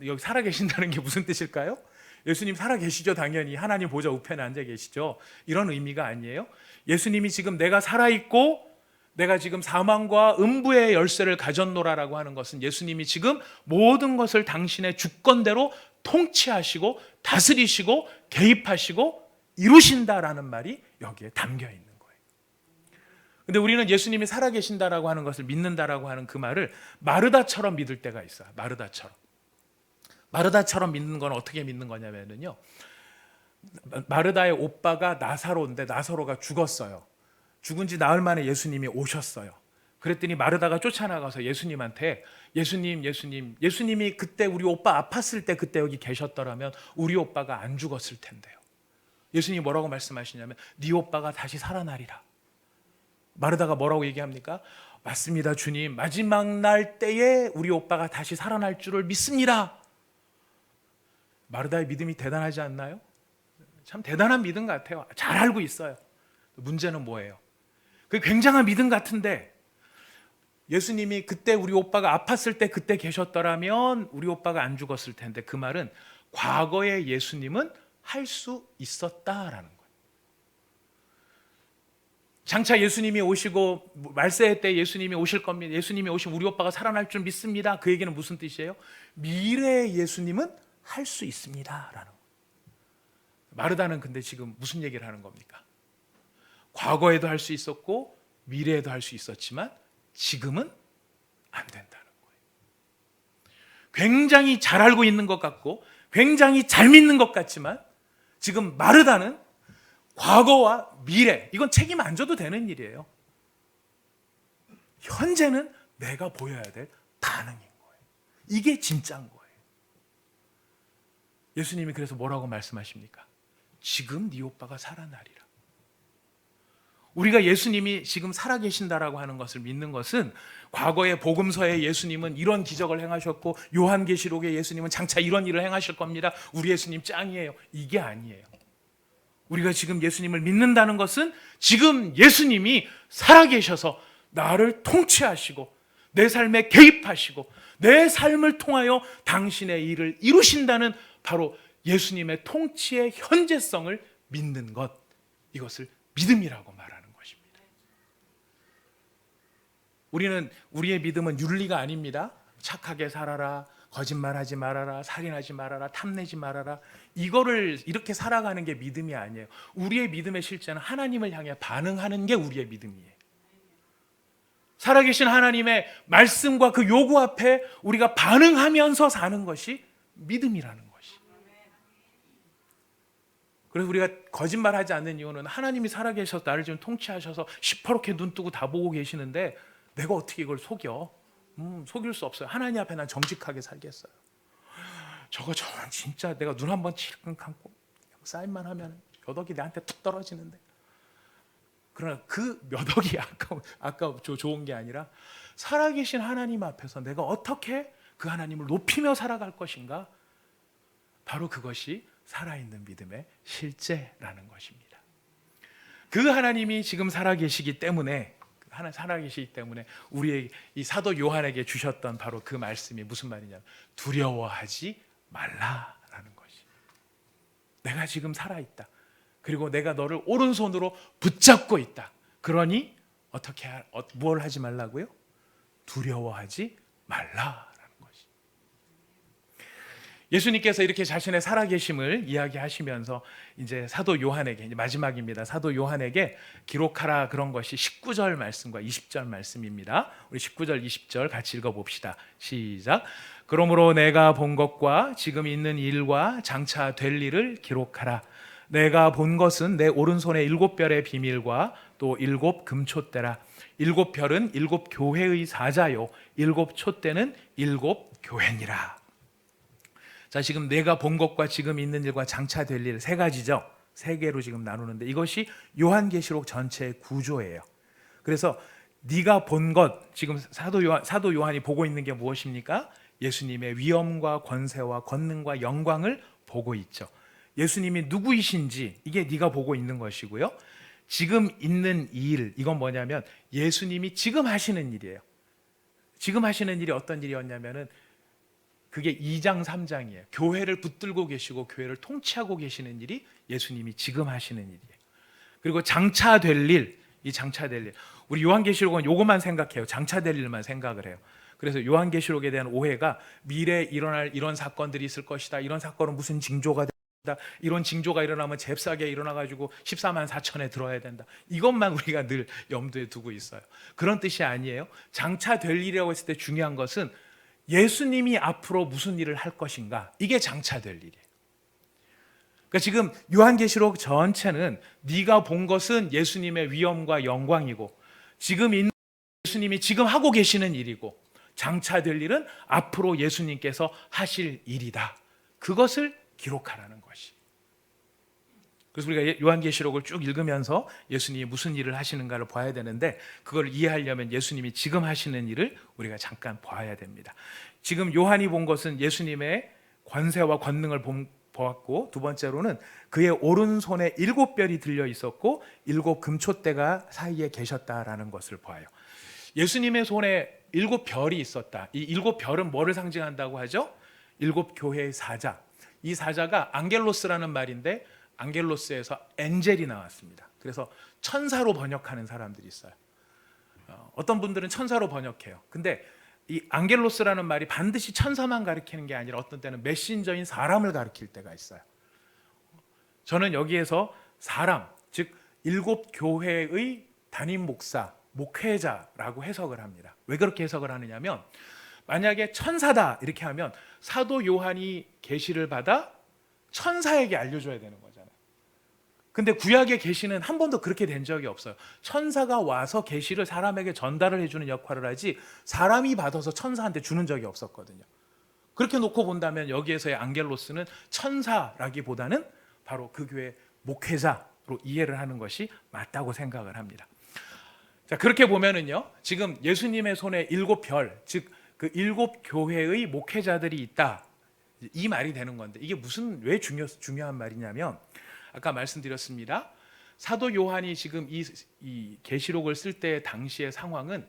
여기 살아 계신다는 게 무슨 뜻일까요? 예수님 살아 계시죠. 당연히 하나님 보좌 우편에 앉아 계시죠. 이런 의미가 아니에요. 예수님이 지금 내가 살아 있고 내가 지금 사망과 음부의 열쇠를 가졌노라라고 하는 것은 예수님이 지금 모든 것을 당신의 주권대로 통치하시고 다스리시고 개입하시고 이루신다라는 말이 여기에 담겨 있는 거예요. 근데 우리는 예수님이 살아계신다라고 하는 것을 믿는다라고 하는 그 말을 마르다처럼 믿을 때가 있어요. 마르다처럼 믿는 건 어떻게 믿는 거냐면요, 마르다의 오빠가 나사로인데 나사로가 죽었어요. 죽은 지 나흘 만에 예수님이 오셨어요. 그랬더니 마르다가 쫓아나가서 예수님한테 예수님이 그때 우리 오빠 아팠을 때 그때 여기 계셨더라면 우리 오빠가 안 죽었을 텐데요. 예수님이 뭐라고 말씀하시냐면 네 오빠가 다시 살아나리라. 마르다가 뭐라고 얘기합니까? 맞습니다, 주님. 마지막 날 때에 우리 오빠가 다시 살아날 줄을 믿습니다. 마르다의 믿음이 대단하지 않나요? 참 대단한 믿음 같아요. 잘 알고 있어요. 문제는 뭐예요? 그게 굉장한 믿음 같은데 예수님이 그때 우리 오빠가 아팠을 때 그때 계셨더라면 우리 오빠가 안 죽었을 텐데, 그 말은 과거의 예수님은 할 수 있었다라는 거예요. 장차 예수님이 오시고 말세의 때 예수님이 오실 겁니다. 예수님이 오시면 우리 오빠가 살아날 줄 믿습니다. 그 얘기는 무슨 뜻이에요? 미래의 예수님은 할 수 있습니다라는 거예요. 마르다는 근데 지금 무슨 얘기를 하는 겁니까? 과거에도 할 수 있었고 미래에도 할 수 있었지만 지금은 안 된다는 거예요. 굉장히 잘 알고 있는 것 같고 굉장히 잘 믿는 것 같지만 지금 마르다는 과거와 미래, 이건 책임 안 져도 되는 일이에요. 현재는 내가 보여야 될 반응인 거예요. 이게 진짜인 거예요. 예수님이 그래서 뭐라고 말씀하십니까? 지금 네 오빠가 살아나리라. 우리가 예수님이 지금 살아계신다라고 하는 것을 믿는 것은 과거의 복음서에 예수님은 이런 기적을 행하셨고 요한계시록에 예수님은 장차 이런 일을 행하실 겁니다. 우리 예수님 짱이에요. 이게 아니에요. 우리가 지금 예수님을 믿는다는 것은 지금 예수님이 살아계셔서 나를 통치하시고 내 삶에 개입하시고 내 삶을 통하여 당신의 일을 이루신다는 바로 예수님의 통치의 현재성을 믿는 것, 이것을 믿음이라고 말하는 것입니다. 우리의 믿음은 윤리가 아닙니다. 착하게 살아라, 거짓말하지 말아라, 살인하지 말아라, 탐내지 말아라, 이거를 이렇게 살아가는 게 믿음이 아니에요. 우리의 믿음의 실제는 하나님을 향해 반응하는 게 우리의 믿음이에요. 살아계신 하나님의 말씀과 그 요구 앞에 우리가 반응하면서 사는 것이 믿음이라는 것이. 그래서 우리가 거짓말하지 않는 이유는 하나님이 살아계셔서 나를 지금 통치하셔서 시퍼렇게 눈 뜨고 다 보고 계시는데 내가 어떻게 이걸 속여? 속일 수 없어요. 하나님 앞에 난 정직하게 살겠어요. 저건 진짜 내가 눈 한번 칠끔 감고 사인만 하면 몇 억이 나한테 툭 떨어지는데, 그러나 그 몇 억이 좋은 게 아니라 살아계신 하나님 앞에서 내가 어떻게 그 하나님을 높이며 살아갈 것인가, 바로 그것이 살아있는 믿음의 실제라는 것입니다. 그 하나님이 지금 살아계시기 때문에 살아계시기 때문에 우리의 이 사도 요한에게 주셨던 바로 그 말씀이 무슨 말이냐면 두려워하지 말라라는 것이. 내가 지금 살아있다. 그리고 내가 너를 오른손으로 붙잡고 있다. 그러니 뭘 하지 말라고요? 두려워하지 말라라는 것이. 예수님께서 이렇게 자신의 살아계심을 이야기하시면서 이제 사도 요한에게, 이제 마지막입니다. 사도 요한에게 기록하라 그런 것이 19절 말씀과 20절 말씀입니다. 우리 19절 20절 같이 읽어봅시다. 시작. 그러므로 내가 본 것과 지금 있는 일과 장차 될 일을 기록하라. 내가 본 것은 내 오른손의 7별의 비밀과 또 7 금촛대라. 7별은 7 교회의 사자요 7 촛대는 7 교회니라. 자, 지금 내가 본 것과 지금 있는 일과 장차 될 일 세 가지죠. 세 개로 지금 나누는데 이것이 요한계시록 전체의 구조예요. 그래서 네가 본 것, 지금 사도 요한이 보고 있는 게 무엇입니까? 예수님의 위엄과 권세와 권능과 영광을 보고 있죠. 예수님이 누구이신지 이게 네가 보고 있는 것이고요. 지금 있는 일, 이건 뭐냐면 예수님이 지금 하시는 일이에요. 지금 하시는 일이 어떤 일이었냐면은 그게 2장 3장이에요. 교회를 붙들고 계시고 교회를 통치하고 계시는 일이 예수님이 지금 하시는 일이에요. 그리고 장차 될 일, 이 장차 될 일. 우리 요한계시록은 요것만 생각해요. 장차 될 일만 생각을 해요. 그래서 요한계시록에 대한 오해가 미래에 일어날 이런 사건들이 있을 것이다. 이런 사건은 무슨 징조가 된다. 이런 징조가 일어나면 잽싸게 일어나가지고 14만 4천에 들어야 된다. 이것만 우리가 늘 염두에 두고 있어요. 그런 뜻이 아니에요. 장차 될 일이라고 했을 때 중요한 것은 예수님이 앞으로 무슨 일을 할 것인가, 이게 장차 될 일이에요. 그러니까 지금 요한계시록 전체는 네가 본 것은 예수님의 위엄과 영광이고 지금 있는 예수님이 지금 하고 계시는 일이고 장차 될 일은 앞으로 예수님께서 하실 일이다. 그것을 기록하라는 것이. 그래서 우리가 요한계시록을 쭉 읽으면서 예수님이 무슨 일을 하시는가를 봐야 되는데 그걸 이해하려면 예수님이 지금 하시는 일을 우리가 잠깐 봐야 됩니다. 지금 요한이 본 것은 예수님의 권세와 권능을 보았고, 두 번째로는 그의 오른손에 7별이 들려 있었고 7 금촛대가 사이에 계셨다라는 것을 봐요. 예수님의 손에 7별이 있었다. 이 7별은 뭐를 상징한다고 하죠? 7 교회의 사자. 이 사자가 앙겔로스라는 말인데 앙겔로스에서 엔젤이 나왔습니다. 그래서 천사로 번역하는 사람들이 있어요. 어떤 분들은 천사로 번역해요. 근데 이 앙겔로스라는 말이 반드시 천사만 가리키는 게 아니라 어떤 때는 메신저인 사람을 가리킬 때가 있어요. 저는 여기에서 사람, 즉 7 교회의 담임 목사, 목회자라고 해석을 합니다. 왜 그렇게 해석을 하느냐면 만약에 천사다 이렇게 하면 사도 요한이 계시를 받아 천사에게 알려줘야 되는 거잖아요. 근데 구약의 계시는 한 번도 그렇게 된 적이 없어요. 천사가 와서 계시를 사람에게 전달을 해주는 역할을 하지 사람이 받아서 천사한테 주는 적이 없었거든요. 그렇게 놓고 본다면 여기에서의 앙겔로스는 천사라기보다는 바로 그 교회 목회자로 이해를 하는 것이 맞다고 생각을 합니다. 자, 그렇게 보면은요, 지금 예수님의 손에 7별, 즉 그 7 교회의 목회자들이 있다, 이 말이 되는 건데 이게 왜 중요한 말이냐면 아까 말씀드렸습니다. 사도 요한이 지금 이 계시록을 쓸 때 당시의 상황은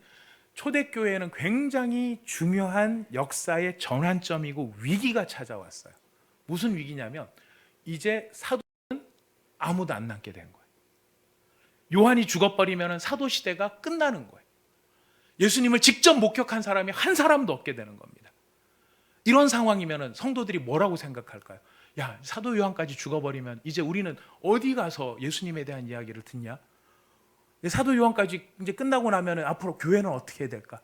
초대교회에는 굉장히 중요한 역사의 전환점이고 위기가 찾아왔어요. 무슨 위기냐면 이제 사도는 아무도 안 남게 된 거예요. 요한이 죽어버리면 사도 시대가 끝나는 거예요. 예수님을 직접 목격한 사람이 한 사람도 없게 되는 겁니다. 이런 상황이면 성도들이 뭐라고 생각할까요? 야, 사도 요한까지 죽어버리면 이제 우리는 어디 가서 예수님에 대한 이야기를 듣냐? 사도 요한까지 이제 끝나고 나면 앞으로 교회는 어떻게 될까?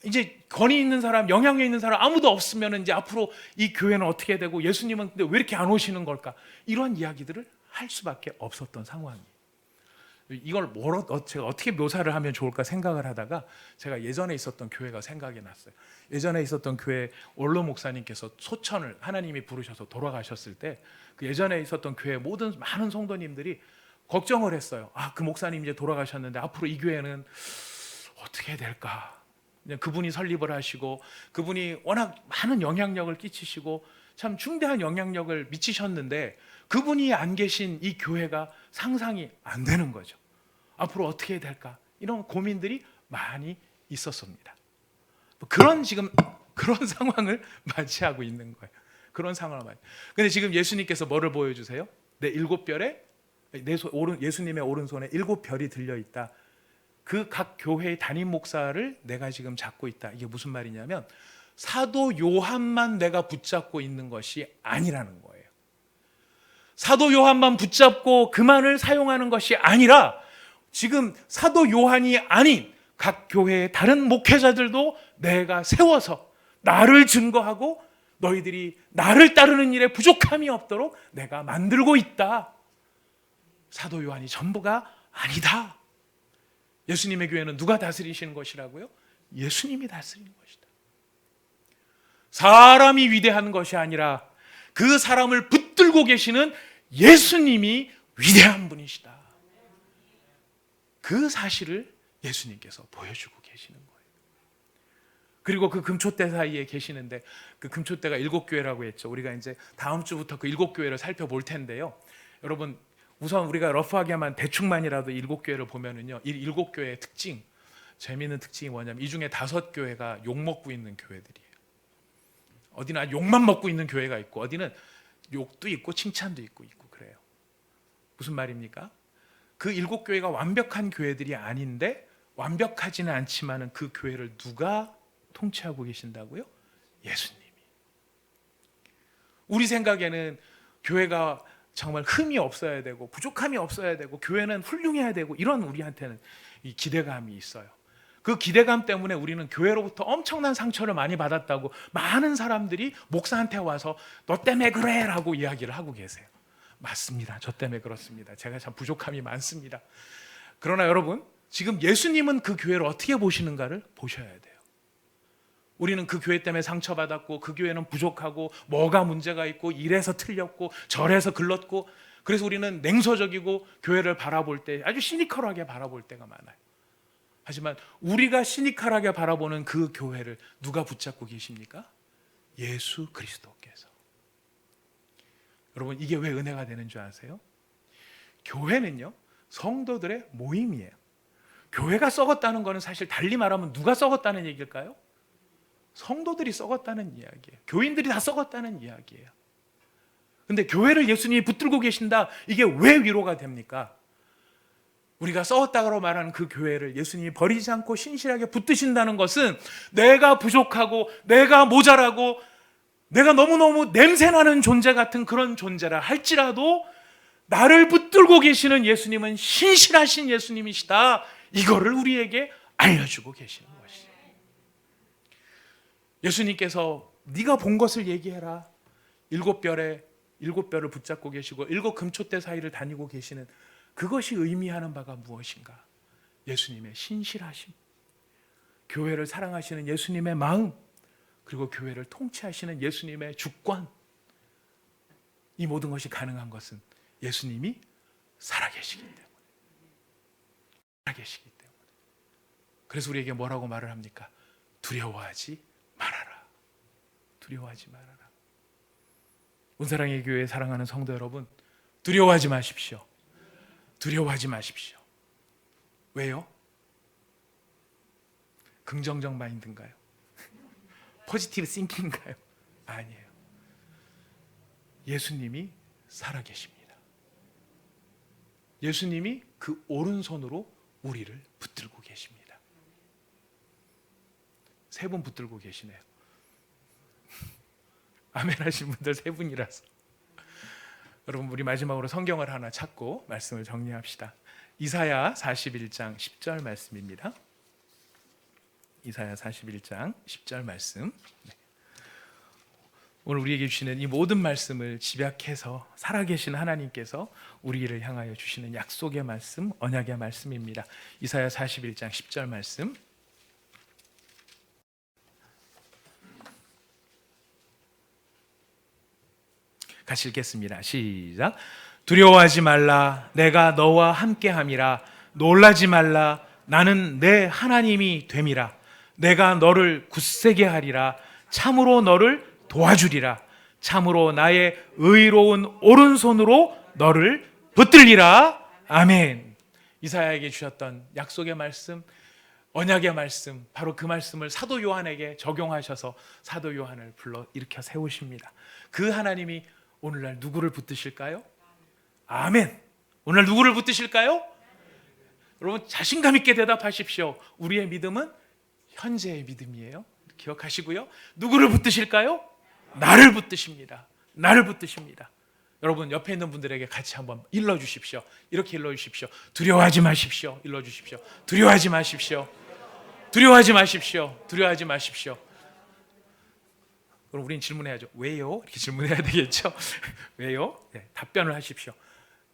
이제 권위 있는 사람, 영향력 있는 사람 아무도 없으면 이제 앞으로 이 교회는 어떻게 되고 예수님은 근데 왜 이렇게 안 오시는 걸까? 이런 이야기들을 할 수밖에 없었던 상황이에요. 이걸 제가 어떻게 묘사를 하면 좋을까 생각을 하다가 제가 예전에 있었던 교회가 생각이 났어요. 예전에 있었던 교회 원로 목사님께서 소천을 하나님이 부르셔서 돌아가셨을 때 그 예전에 있었던 교회 많은 성도님들이 걱정을 했어요. 그 목사님 이제 돌아가셨는데 앞으로 이 교회는 어떻게 될까? 그분이 설립을 하시고 그분이 워낙 많은 영향력을 끼치시고 참 중대한 영향력을 미치셨는데 그분이 안 계신 이 교회가 상상이 안 되는 거죠. 앞으로 어떻게 해야 될까? 이런 고민들이 많이 있었습니다. 지금 그런 상황을 맞이하고 있는 거예요. 그런 상황을 맞이. 근데 지금 예수님께서 뭐를 보여주세요? 내 일곱 별에 예수님의 오른손에 일곱 별이 들려 있다. 그 각 교회의 담임 목사를 내가 지금 잡고 있다. 이게 무슨 말이냐면 사도 요한만 내가 붙잡고 있는 것이 아니라는 거예요. 사도 요한만 붙잡고 그만을 사용하는 것이 아니라 지금 사도 요한이 아닌 각 교회의 다른 목회자들도 내가 세워서 나를 증거하고 너희들이 나를 따르는 일에 부족함이 없도록 내가 만들고 있다. 사도 요한이 전부가 아니다. 예수님의 교회는 누가 다스리시는 것이라고요? 예수님이 다스리는 것이다. 사람이 위대한 것이 아니라 그 사람을 붙들고 계시는 예수님이 위대한 분이시다. 그 사실을 예수님께서 보여주고 계시는 거예요. 그리고 그 금초대 사이에 계시는데 그 금초대가 7교회라고 했죠. 우리가 이제 다음 주부터 그 7교회를 살펴볼 텐데요. 여러분 우선 우리가 러프하게만 대충만이라도 7교회를 보면은요, 이 7교회의 특징, 재미있는 특징이 뭐냐면 이 중에 5교회가 욕 먹고 있는 교회들이에요. 어디나 욕만 먹고 있는 교회가 있고 어디는 욕도 있고 칭찬도 있고 그래요. 무슨 말입니까? 그 7교회가 완벽한 교회들이 아닌데 완벽하지는 않지만은 그 교회를 누가 통치하고 계신다고요? 예수님이. 우리 생각에는 교회가 정말 흠이 없어야 되고 부족함이 없어야 되고 교회는 훌륭해야 되고 이런 우리한테는 이 기대감이 있어요. 그 기대감 때문에 우리는 교회로부터 엄청난 상처를 많이 받았다고 많은 사람들이 목사한테 와서 너 때문에 그래 라고 이야기를 하고 계세요. 맞습니다. 저 때문에 그렇습니다. 제가 참 부족함이 많습니다. 그러나 여러분 지금 예수님은 그 교회를 어떻게 보시는가를 보셔야 돼요. 우리는 그 교회 때문에 상처받았고 그 교회는 부족하고 뭐가 문제가 있고 이래서 틀렸고 저래서 글렀고 그래서 우리는 냉소적이고 교회를 바라볼 때 아주 시니컬하게 바라볼 때가 많아요. 하지만 우리가 시니컬하게 바라보는 그 교회를 누가 붙잡고 계십니까? 예수 그리스도께서. 여러분 이게 왜 은혜가 되는 줄 아세요? 교회는요 성도들의 모임이에요. 교회가 썩었다는 것은 사실 달리 말하면 누가 썩었다는 얘기일까요? 성도들이 썩었다는 이야기예요. 교인들이 다 썩었다는 이야기예요. 근데 교회를 예수님이 붙들고 계신다. 이게 왜 위로가 됩니까? 우리가 썩었다고 말하는 그 교회를 예수님이 버리지 않고 신실하게 붙드신다는 것은 내가 부족하고 내가 모자라고 내가 너무너무 냄새나는 존재 같은 그런 존재라 할지라도 나를 붙들고 계시는 예수님은 신실하신 예수님이시다. 이거를 우리에게 알려주고 계시는 것이에요. 예수님께서 네가 본 것을 얘기해라. 7별을 붙잡고 계시고 7 금초대 사이를 다니고 계시는 그것이 의미하는 바가 무엇인가? 예수님의 신실하심, 교회를 사랑하시는 예수님의 마음, 그리고 교회를 통치하시는 예수님의 주권. 이 모든 것이 가능한 것은 예수님이 살아계시기 때문에. 살아계시기 때문에. 그래서 우리에게 뭐라고 말을 합니까? 두려워하지 말아라. 두려워하지 말아라. 온사랑의 교회 사랑하는 성도 여러분, 두려워하지 마십시오. 두려워하지 마십시오. 왜요? 긍정적 마인드인가요? 포지티브 싱킹인가요? 아니에요. 예수님이 살아계십니다. 예수님이 그 오른손으로 우리를 붙들고 계십니다. 3분 붙들고 계시네요. 아멘 하신 분들 3분이라서. 여러분 우리 마지막으로 성경을 하나 찾고 말씀을 정리합시다. 이사야 41장 10절 말씀입니다. 이사야 41장 10절 말씀. 오늘 우리에게 주시는 이 모든 말씀을 집약해서 살아계신 하나님께서 우리를 향하여 주시는 약속의 말씀, 언약의 말씀입니다. 이사야 41장 10절 말씀. 같이 읽겠습니다. 시작. 두려워하지 말라. 내가 너와 함께함이라. 놀라지 말라. 나는 내 하나님이 됨이라. 내가 너를 굳세게 하리라. 참으로 너를 도와주리라. 참으로 나의 의로운 오른손으로 너를 붙들리라. 아멘. 이사야에게 주셨던 약속의 말씀, 언약의 말씀, 바로 그 말씀을 사도 요한에게 적용하셔서 사도 요한을 불러 일으켜 세우십니다. 그 하나님이 오늘날 누구를 붙드실까요? 아멘. 오늘 누구를 붙드실까요? 여러분 자신감 있게 대답하십시오. 우리의 믿음은 현재의 믿음이에요. 기억하시고요. 누구를 붙드실까요? 나를 붙드십니다. 나를 붙드십니다. 여러분 옆에 있는 분들에게 같이 한번 일러주십시오. 이렇게 일러주십시오. 두려워하지 마십시오. 일러주십시오. 두려워하지 마십시오. 두려워하지 마십시오. 두려워하지 마십시오. 그럼 우린 질문해야죠. 왜요? 이렇게 질문해야 되겠죠. 왜요? 네, 답변을 하십시오.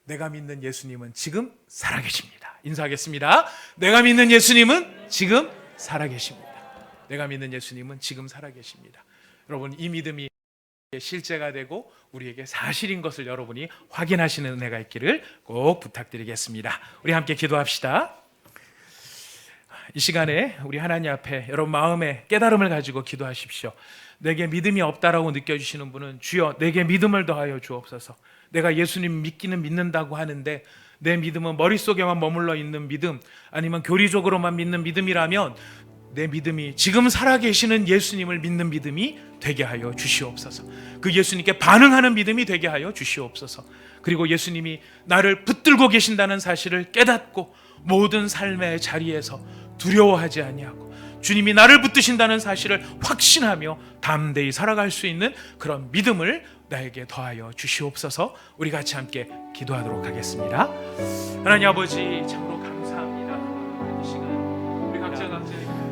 내가 믿는 예수님은 지금 살아계십니다. 인사하겠습니다. 내가 믿는 예수님은 지금 살아계십니다. 내가 믿는 예수님은 지금 살아계십니다. 여러분 이 믿음이 실제가 되고 우리에게 사실인 것을 여러분이 확인하시는 은혜가 있기를 꼭 부탁드리겠습니다. 우리 함께 기도합시다. 이 시간에 우리 하나님 앞에 여러분 마음에 깨달음을 가지고 기도하십시오. 내게 믿음이 없다라고 느껴지시는 분은 주여 내게 믿음을 더하여 주옵소서. 내가 예수님 믿기는 믿는다고 하는데 내 믿음은 머릿속에만 머물러 있는 믿음, 아니면 교리적으로만 믿는 믿음이라면 내 믿음이 지금 살아계시는 예수님을 믿는 믿음이 되게 하여 주시옵소서. 그 예수님께 반응하는 믿음이 되게 하여 주시옵소서. 그리고 예수님이 나를 붙들고 계신다는 사실을 깨닫고 모든 삶의 자리에서 두려워하지 아니하고 주님이 나를 붙드신다는 사실을 확신하며 담대히 살아갈 수 있는 그런 믿음을 나에게 더하여 주시옵소서. 우리 같이 함께 기도하도록 하겠습니다. 하나님 아버지 참으로 감사합니다. 이 시간 우리 각자가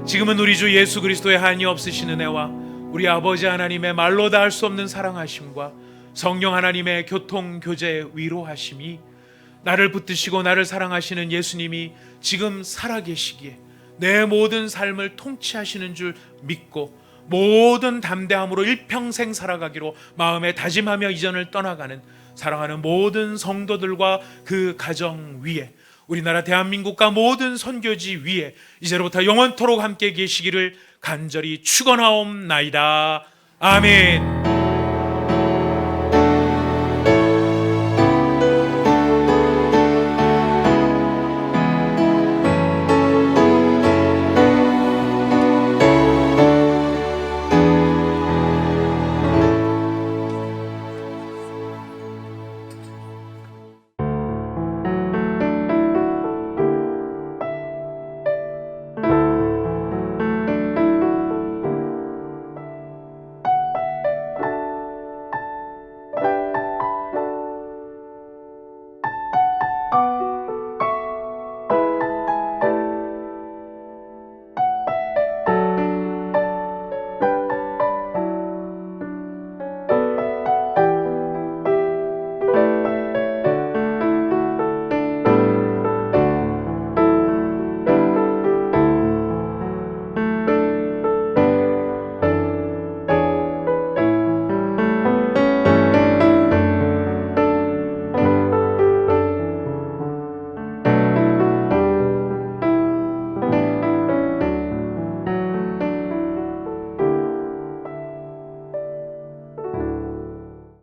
지금은 우리 주 예수 그리스도의 한이 없으신 은혜와 우리 아버지 하나님의 말로 다 할 수 없는 사랑하심과 성령 하나님의 교통 교제 위로하심이 나를 붙드시고 나를 사랑하시는 예수님이 지금 살아계시기에 내 모든 삶을 통치하시는 줄 믿고 모든 담대함으로 일평생 살아가기로 마음에 다짐하며 이전을 떠나가는 사랑하는 모든 성도들과 그 가정 위에 우리나라 대한민국과 모든 선교지 위에 이제로부터 영원토록 함께 계시기를 간절히 축원하옵나이다. 아멘.